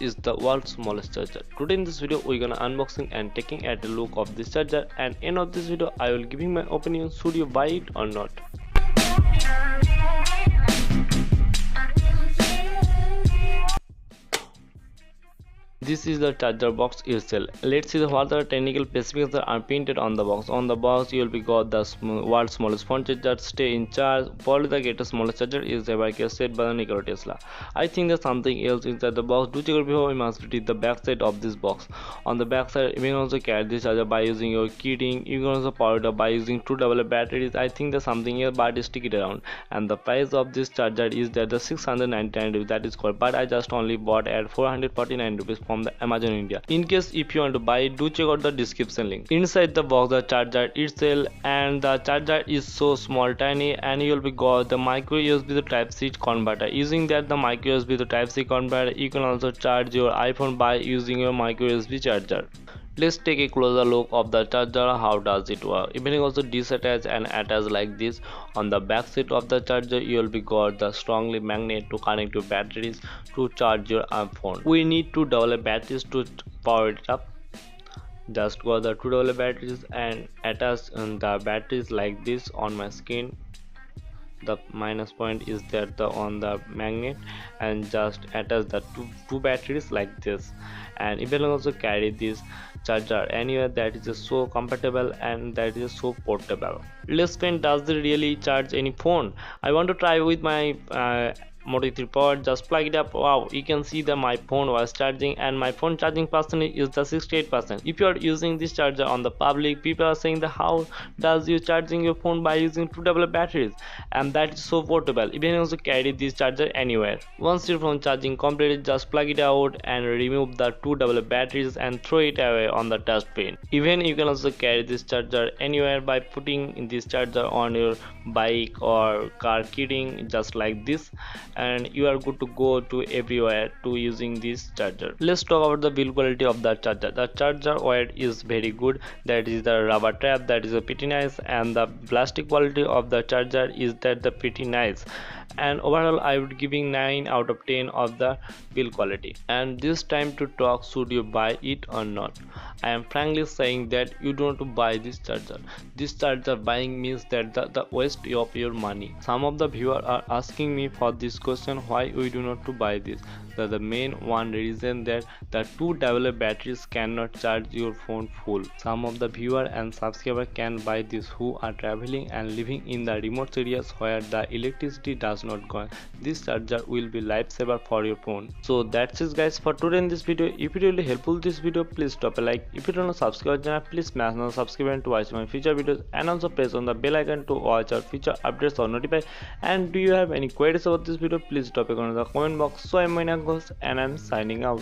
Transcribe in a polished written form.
is the world's smallest charger. Today in this video we're gonna unboxing and taking at a look of this charger, and end of this video I will giving my opinion should you buy it or not. This is the charger box itself. Let's see what the technical specifications are printed on the box. On the box, you will be got the world's smallest phone charger, stay in charge. Probably the greatest smallest charger is ever said by the Nikola Tesla. I think that something else inside the box. Do check before we must read the back side of this box. On the back side, you can also carry this charger by using your keyring. You can also power it up by using two double batteries. I think that something else, but stick it around. And the price of this charger is that the 699 rupees that is called. But I just only bought at 449 rupees from the Amazon India. In case if you want to buy it, do check out the description link. Inside the box, the charger itself, and the charger is so small, tiny, and you will be got the micro USB to Type C converter. Using that the micro USB to Type C converter, you can also charge your iPhone by using your micro USB charger. Let's take a closer look of the charger. How does it work? You can also disattach and attach like this. On the back side of the charger, you will be got the strongly magnet to connect your batteries to charge your iPhone. We need two double batteries to power it up. Just got the two double batteries and attach the batteries like this on my screen. The minus point is that on the magnet, and just attach the two batteries like this. And you can also carry this charger anywhere. That is so comfortable and that is so portable. Let's spend, does it really charge any phone? I want to try with my Moto 3 Power. Just plug it up. Wow, you can see that my phone was charging, and my phone charging percentage is the 68%. If you are using this charger on the public, people are saying that how does you charging your phone by using two double batteries, and that is so portable. You can also carry this charger anywhere. Once your phone charging completed, just plug it out and remove the two double batteries and throw it away on the dustbin. Even you can also carry this charger anywhere by putting this charger on your bike or car keyring just like this, and you are good to go to everywhere to using this charger. Let's talk about the build quality of the charger. The charger weight is very good. That is the rubber trap, that is pretty nice, and the plastic quality of the charger is that the pretty nice. And overall I would giving 9 out of 10 of the build quality. And this time to talk, should you buy it or not? I am frankly saying that you don't buy this charger. This charger buying means that the waste of your money. Some of the viewers are asking me for this question, why we do not to buy this. The main one reason that the two double batteries cannot charge your phone full. Some of the viewer and subscriber can buy this who are traveling and living in the remote areas where the electricity does not go. This charger will be lifesaver for your phone. So that's it guys for today in this video. If it really helpful this video, please drop a like. If you don't know subscribe channel, please smash on subscribe to watch my future videos, and also press on the bell icon to watch our future updates or notify. And do you have any queries about this video, please drop a comment in the comment box. So I'm Moin Ghost and I'm signing out.